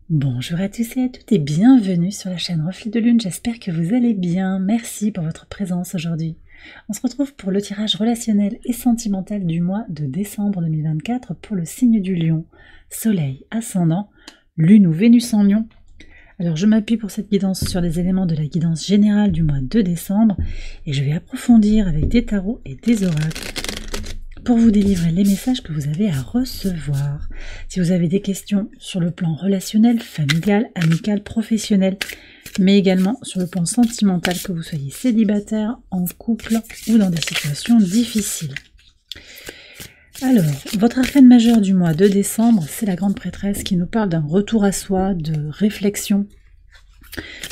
Bonjour à tous et à toutes et bienvenue sur la chaîne Reflet de Lune, j'espère que vous allez bien, merci pour votre présence aujourd'hui. On se retrouve pour le tirage relationnel et sentimental du mois de décembre 2024 pour le signe du Lion, Soleil ascendant, Lune ou Vénus en Lion. Alors je m'appuie pour cette guidance sur les éléments de la guidance générale du mois de décembre et je vais approfondir avec des tarots et des oracles pour vous délivrer les messages que vous avez à recevoir. Si vous avez des questions sur le plan relationnel, familial, amical, professionnel, mais également sur le plan sentimental, que vous soyez célibataire, en couple ou dans des situations difficiles. Alors, votre arcane majeur du mois de décembre, c'est la Grande Prêtresse qui nous parle d'un retour à soi, de réflexion,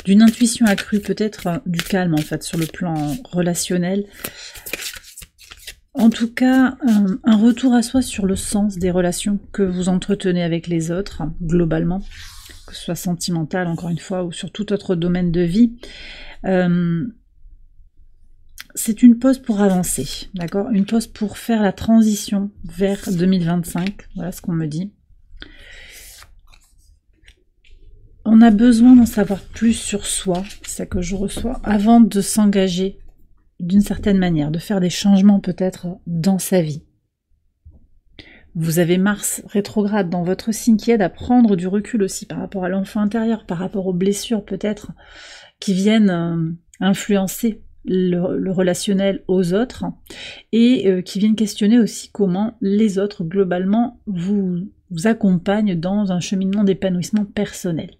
d'une intuition accrue, peut-être du calme en fait sur le plan relationnel. En tout cas, un retour à soi sur le sens des relations que vous entretenez avec les autres, globalement, que ce soit sentimental, encore une fois, ou sur tout autre domaine de vie. C'est une pause pour avancer, d'accord? Une pause pour faire la transition vers 2025, voilà ce qu'on me dit. On a besoin d'en savoir plus sur soi, c'est ça que je reçois, avant de s'engager d'une certaine manière, de faire des changements peut-être dans sa vie. Vous avez Mars rétrograde dans votre signe qui aide à prendre du recul aussi par rapport à l'enfant intérieur, par rapport aux blessures peut-être qui viennent influencer le relationnel aux autres et qui viennent questionner aussi comment les autres globalement vous accompagnent dans un cheminement d'épanouissement personnel.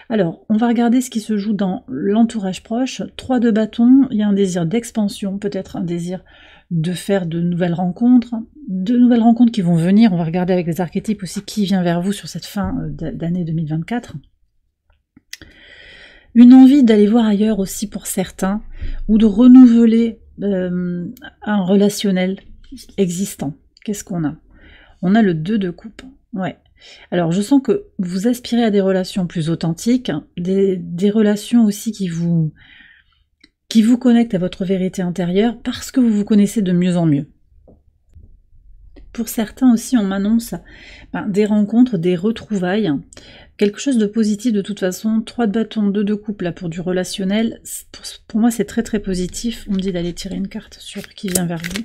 Alors, on va regarder ce qui se joue dans l'entourage proche. 3 de bâton, il y a un désir d'expansion, peut-être un désir de faire de nouvelles rencontres qui vont venir. On va regarder avec les archétypes aussi qui vient vers vous sur cette fin d'année 2024. Une envie d'aller voir ailleurs aussi pour certains, ou de renouveler un relationnel existant. Qu'est-ce qu'on a? On a le 2 de coupe, ouais. Alors je sens que vous aspirez à des relations plus authentiques, des relations aussi qui vous connectent à votre vérité intérieure parce que vous vous connaissez de mieux en mieux. Pour certains aussi, on m'annonce des rencontres, des retrouvailles, quelque chose de positif de toute façon. 3 de bâton, 2 de coupe là pour du relationnel, pour moi c'est très très positif. On me dit d'aller tirer une carte sur qui vient vers vous.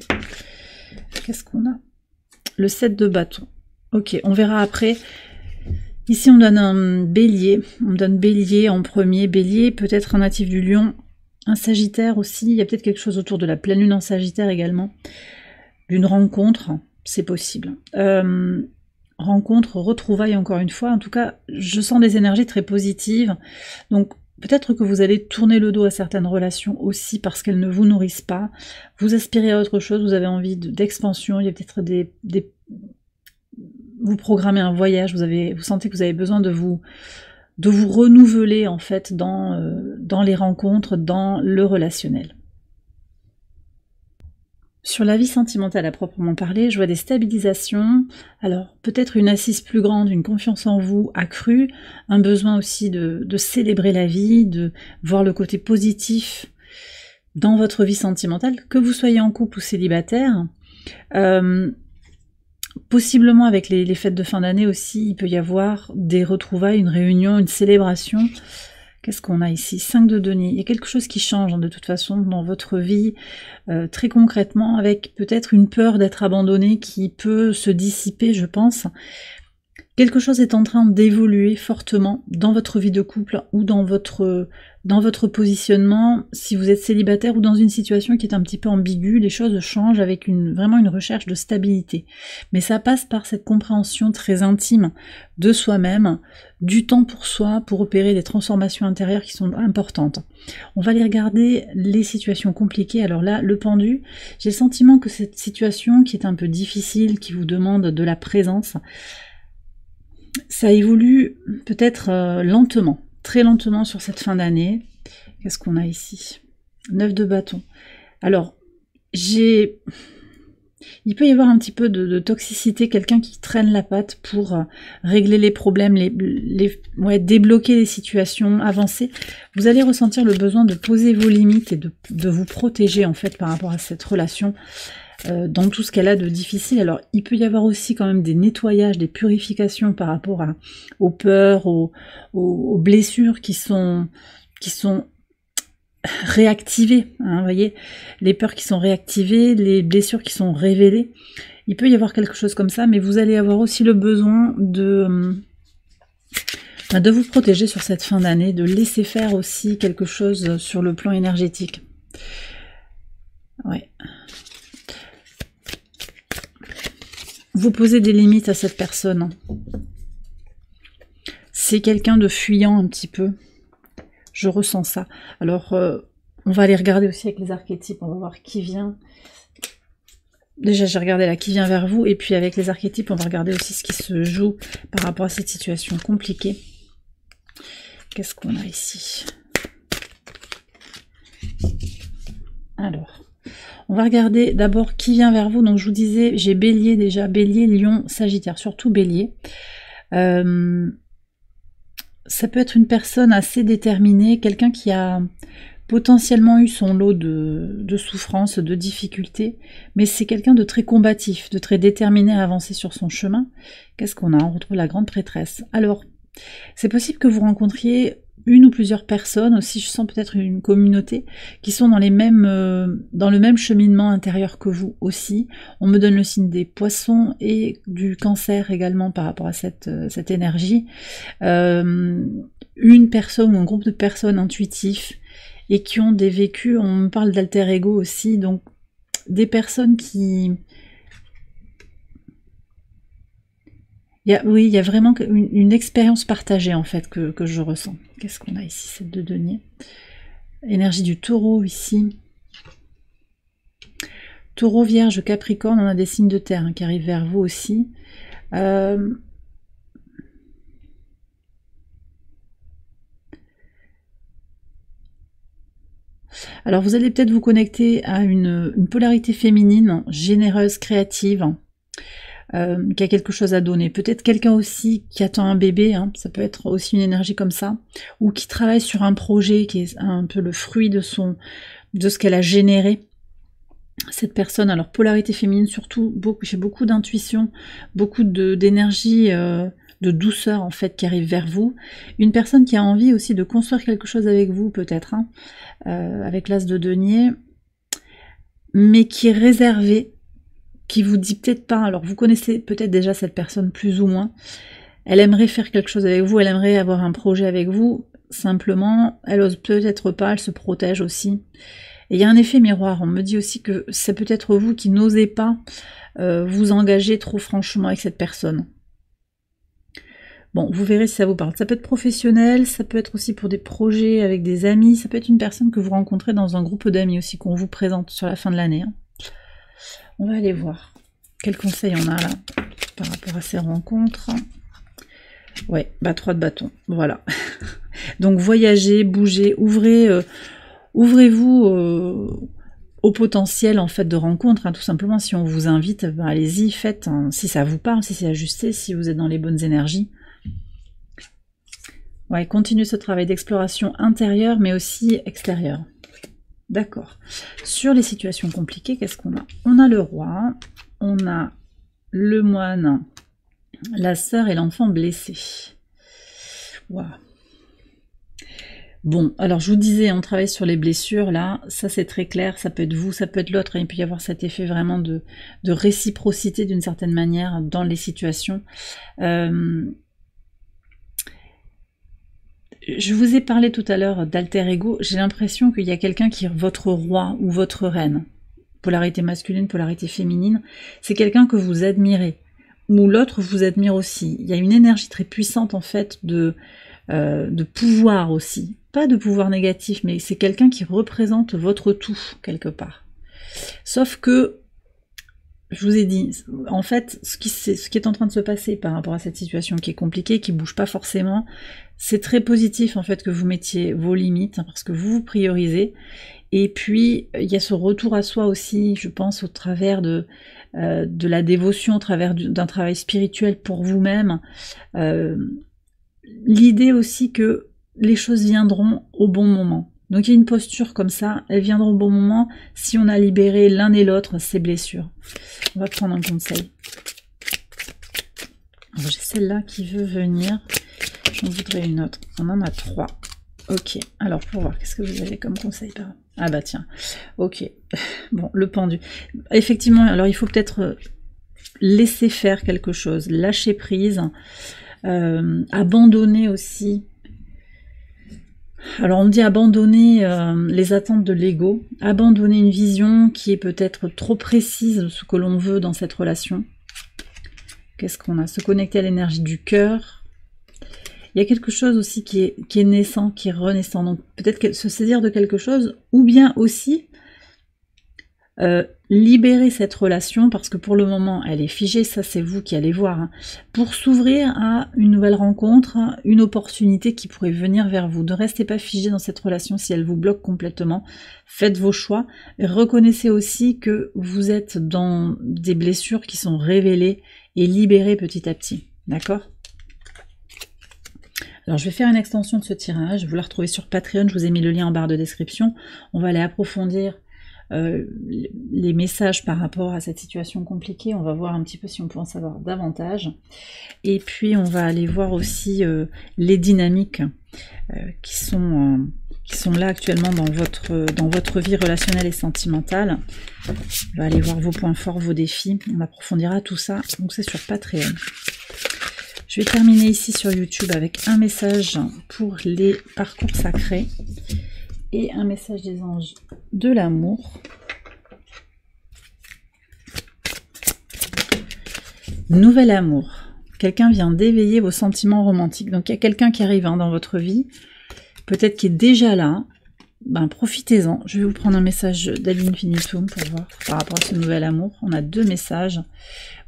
Qu'est-ce qu'on a? Le 7 de bâton. Ok, on verra après. Ici, on donne un bélier. On donne bélier en premier. Bélier, peut-être un natif du lion. Un sagittaire aussi. Il y a peut-être quelque chose autour de la pleine lune en sagittaire également. D'une rencontre, c'est possible. Rencontre, retrouvaille encore une fois. En tout cas, je sens des énergies très positives. Donc, peut-être que vous allez tourner le dos à certaines relations aussi parce qu'elles ne vous nourrissent pas. Vous aspirez à autre chose. Vous avez envie d'expansion. Il y a peut-être vous programmez un voyage, vous sentez que vous avez besoin de vous renouveler en fait dans les rencontres, dans le relationnel. Sur la vie sentimentale à proprement parler, je vois des stabilisations, alors peut-être une assise plus grande, une confiance en vous accrue, un besoin aussi de célébrer la vie, de voir le côté positif dans votre vie sentimentale, que vous soyez en couple ou célibataire. Possiblement avec les fêtes de fin d'année aussi, il peut y avoir des retrouvailles, une réunion, une célébration. Qu'est-ce qu'on a ici? 5 de denier. Il y a quelque chose qui change de toute façon dans votre vie, très concrètement, avec peut-être une peur d'être abandonné qui peut se dissiper, je pense. Quelque chose est en train d'évoluer fortement dans votre vie de couple ou dans votre positionnement. Si vous êtes célibataire ou dans une situation qui est un petit peu ambiguë, les choses changent avec vraiment une recherche de stabilité. Mais ça passe par cette compréhension très intime de soi-même, du temps pour soi, pour opérer des transformations intérieures qui sont importantes. On va aller regarder les situations compliquées. Alors là, le pendu, j'ai le sentiment que cette situation qui est un peu difficile, qui vous demande de la présence, ça évolue peut-être lentement, très lentement sur cette fin d'année. Qu'est-ce qu'on a ici? 9 de bâton. Alors, il peut y avoir un petit peu de toxicité, quelqu'un qui traîne la patte pour régler les problèmes, débloquer les situations, avancer. Vous allez ressentir le besoin de poser vos limites et de vous protéger en fait par rapport à cette relation. dans tout ce qu'elle a de difficile. Alors, il peut y avoir aussi quand même des nettoyages, des purifications par rapport aux peurs, aux blessures qui sont réactivées. Hein, vous voyez, les peurs qui sont réactivées, les blessures qui sont révélées. Il peut y avoir quelque chose comme ça, mais vous allez avoir aussi le besoin de vous protéger sur cette fin d'année, de laisser faire aussi quelque chose sur le plan énergétique. Ouais. Vous posez des limites à cette personne. C'est quelqu'un de fuyant un petit peu. Je ressens ça. Alors, on va aller regarder aussi avec les archétypes. On va voir qui vient. Déjà, j'ai regardé là qui vient vers vous. Et puis, avec les archétypes, on va regarder aussi ce qui se joue par rapport à cette situation compliquée. Qu'est-ce qu'on a ici? Alors... on va regarder d'abord qui vient vers vous. Donc je vous disais, j'ai Bélier déjà, Bélier, Lion, Sagittaire, surtout Bélier. Ça peut être une personne assez déterminée, quelqu'un qui a potentiellement eu son lot de souffrances, de difficultés, mais c'est quelqu'un de très combatif, de très déterminé à avancer sur son chemin. Qu'est-ce qu'on a? On retrouve la grande prêtresse. Alors, c'est possible que vous rencontriez une ou plusieurs personnes, aussi je sens peut-être une communauté, qui sont dans le même cheminement intérieur que vous aussi. On me donne le signe des poissons et du cancer également par rapport à cette énergie. Une personne ou un groupe de personnes intuitifs et qui ont des vécus, on me parle d'alter ego aussi, donc des personnes qui... oui, il y a vraiment une expérience partagée en fait que je ressens. Qu'est-ce qu'on a ici? Cette de denier. Énergie du taureau ici. Taureau, Vierge, Capricorne, on a des signes de terre hein, qui arrivent vers vous aussi. Alors vous allez peut-être vous connecter à une polarité féminine, généreuse, créative. Qui a quelque chose à donner. Peut-être quelqu'un aussi qui attend un bébé, hein, ça peut être aussi une énergie comme ça, ou qui travaille sur un projet qui est un peu le fruit de ce qu'elle a généré. Cette personne, alors polarité féminine surtout, j'ai beaucoup d'intuition, beaucoup d'énergie, de douceur en fait qui arrive vers vous. Une personne qui a envie aussi de construire quelque chose avec vous peut-être, hein, avec l'as de denier, mais qui est réservée, qui vous dit peut-être pas, alors vous connaissez peut-être déjà cette personne plus ou moins, elle aimerait faire quelque chose avec vous, elle aimerait avoir un projet avec vous, simplement, elle ose peut-être pas, elle se protège aussi. Et il y a un effet miroir, on me dit aussi que c'est peut-être vous qui n'osez pas vous engager trop franchement avec cette personne. Bon, vous verrez si ça vous parle. Ça peut être professionnel, ça peut être aussi pour des projets avec des amis, ça peut être une personne que vous rencontrez dans un groupe d'amis aussi, qu'on vous présente sur la fin de l'année. Hein. On va aller voir. Quels conseils on a là par rapport à ces rencontres? Ouais, 3 de bâton. Voilà. Donc voyagez, bougez, ouvrez-vous au potentiel en fait de rencontre. Hein, tout simplement, si on vous invite, allez-y, faites. Hein, si ça vous parle, si c'est ajusté, si vous êtes dans les bonnes énergies. Ouais, continuez ce travail d'exploration intérieure, mais aussi extérieure. D'accord. Sur les situations compliquées, qu'est-ce qu'on a? On a le roi, on a le moine, la sœur et l'enfant blessé. Waouh. Bon, alors je vous disais, on travaille sur les blessures, là, ça c'est très clair, ça peut être vous, ça peut être l'autre, il peut y avoir cet effet vraiment de réciprocité d'une certaine manière dans les situations. Je vous ai parlé tout à l'heure d'alter ego, j'ai l'impression qu'il y a quelqu'un qui est votre roi ou votre reine. Polarité masculine, polarité féminine, c'est quelqu'un que vous admirez, ou l'autre vous admire aussi. Il y a une énergie très puissante en fait de pouvoir aussi. Pas de pouvoir négatif, mais c'est quelqu'un qui représente votre tout, quelque part. Sauf que, je vous ai dit, en fait, ce qui est en train de se passer par rapport à cette situation qui est compliquée, qui bouge pas forcément, c'est très positif en fait que vous mettiez vos limites, hein, parce que vous vous priorisez. Et puis, il y a ce retour à soi aussi, je pense, au travers de la dévotion, au travers d'un travail spirituel pour vous-même. L'idée aussi que les choses viendront au bon moment. Donc il y a une posture comme ça, elle viendra au bon moment si on a libéré l'un et l'autre ces blessures. On va prendre un conseil. J'ai celle-là qui veut venir. J'en voudrais une autre. On en a 3. Ok, alors pour voir, qu'est-ce que vous avez comme conseil par là? Ah bah tiens, ok. Bon, le pendu. Effectivement, alors il faut peut-être laisser faire quelque chose, lâcher prise, abandonner aussi. Alors on dit abandonner les attentes de l'ego, abandonner une vision qui est peut-être trop précise de ce que l'on veut dans cette relation. Qu'est-ce qu'on a? Se connecter à l'énergie du cœur. Il y a quelque chose aussi qui est naissant, qui est renaissant. Donc peut-être se saisir de quelque chose, ou bien aussi libérer cette relation, parce que pour le moment elle est figée, ça c'est vous qui allez voir, hein, pour s'ouvrir à une nouvelle rencontre, une opportunité qui pourrait venir vers vous. Ne restez pas figé dans cette relation si elle vous bloque complètement. Faites vos choix. Reconnaissez aussi que vous êtes dans des blessures qui sont révélées et libérées petit à petit. D'accord ? Alors je vais faire une extension de ce tirage, vous la retrouvez sur Patreon, je vous ai mis le lien en barre de description. On va aller approfondir les messages par rapport à cette situation compliquée, on va voir un petit peu si on peut en savoir davantage. Et puis on va aller voir aussi les dynamiques qui sont là actuellement dans votre vie relationnelle et sentimentale. On va aller voir vos points forts, vos défis, on approfondira tout ça, donc c'est sur Patreon. Je vais terminer ici sur YouTube avec un message pour les parcours sacrés et un message des anges de l'amour. Nouvel amour. Quelqu'un vient d'éveiller vos sentiments romantiques. Donc il y a quelqu'un qui arrive dans votre vie, peut-être qui est déjà là. Ben, profitez-en. Je vais vous prendre un message d'Ad Infinitum pour voir par rapport à ce nouvel amour. On a 2 messages.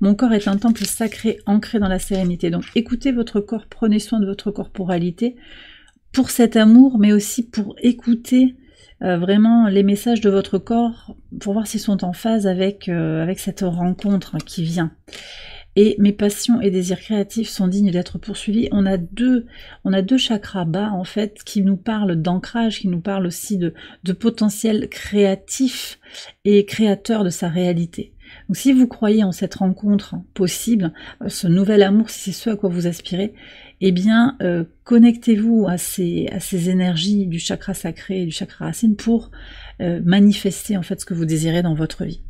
Mon corps est un temple sacré ancré dans la sérénité. Donc écoutez votre corps, prenez soin de votre corporalité pour cet amour, mais aussi pour écouter vraiment les messages de votre corps, pour voir s'ils sont en phase avec cette rencontre qui vient. Et mes passions et désirs créatifs sont dignes d'être poursuivis. On a deux chakras bas, en fait, qui nous parlent d'ancrage, qui nous parlent aussi de potentiel créatif et créateur de sa réalité. Donc si vous croyez en cette rencontre possible, ce nouvel amour, si c'est ce à quoi vous aspirez, eh bien, connectez-vous à ces énergies du chakra sacré et du chakra racine pour manifester en fait ce que vous désirez dans votre vie.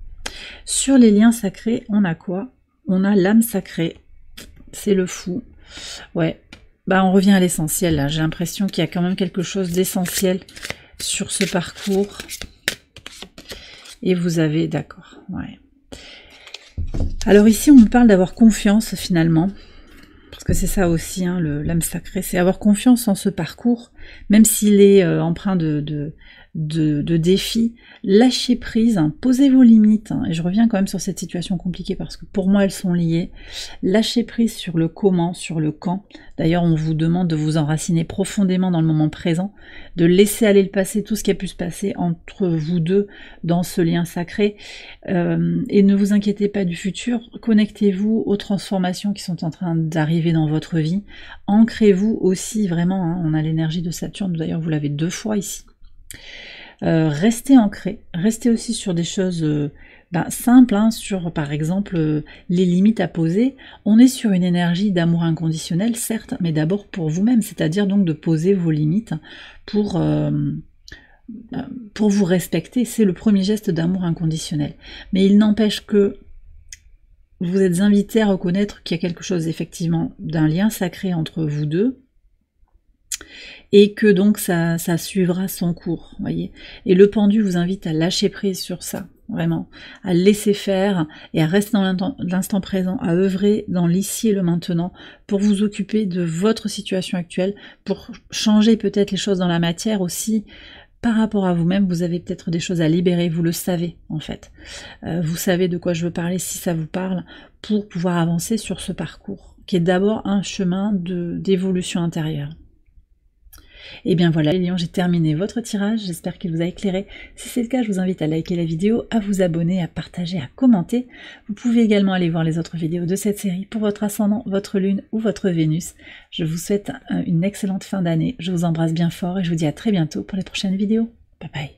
Sur les liens sacrés, on a quoi? On a l'âme sacrée, c'est le fou. Ouais, bah on revient à l'essentiel là. J'ai l'impression qu'il y a quand même quelque chose d'essentiel sur ce parcours. Et vous avez, d'accord, ouais. Alors ici, on me parle d'avoir confiance finalement. Parce que c'est ça aussi, hein, l'âme sacrée, c'est avoir confiance en ce parcours, même s'il est empreint de défis. Lâchez prise, hein, posez vos limites, hein, et je reviens quand même sur cette situation compliquée parce que pour moi elles sont liées. Lâchez prise sur le comment, sur le quand. D'ailleurs on vous demande de vous enraciner profondément dans le moment présent, de laisser aller le passé, tout ce qui a pu se passer entre vous deux dans ce lien sacré, et ne vous inquiétez pas du futur. Connectez-vous aux transformations qui sont en train d'arriver dans votre vie. Ancrez-vous aussi vraiment, hein, on a l'énergie de Saturne, d'ailleurs vous l'avez 2 fois ici. Restez ancré, restez aussi sur des choses simples, hein, sur par exemple les limites à poser. On est sur une énergie d'amour inconditionnel, certes, mais d'abord pour vous-même, c'est-à-dire donc de poser vos limites pour vous respecter. C'est le premier geste d'amour inconditionnel. Mais il n'empêche que vous êtes invité à reconnaître qu'il y a quelque chose effectivement d'un lien sacré entre vous deux, et que donc ça suivra son cours, voyez. Et le pendu vous invite à lâcher prise sur ça, vraiment, à laisser faire et à rester dans l'instant présent, à œuvrer dans l'ici et le maintenant pour vous occuper de votre situation actuelle, pour changer peut-être les choses dans la matière aussi. Par rapport à vous-même, vous avez peut-être des choses à libérer, vous le savez en fait. Vous savez de quoi je veux parler si ça vous parle, pour pouvoir avancer sur ce parcours, qui est d'abord un chemin d'évolution intérieure. Et bien voilà les lions, j'ai terminé votre tirage, j'espère qu'il vous a éclairé. Si c'est le cas, je vous invite à liker la vidéo, à vous abonner, à partager, à commenter. Vous pouvez également aller voir les autres vidéos de cette série pour votre ascendant, votre lune ou votre Vénus. Je vous souhaite une excellente fin d'année, je vous embrasse bien fort et je vous dis à très bientôt pour les prochaines vidéos. Bye bye.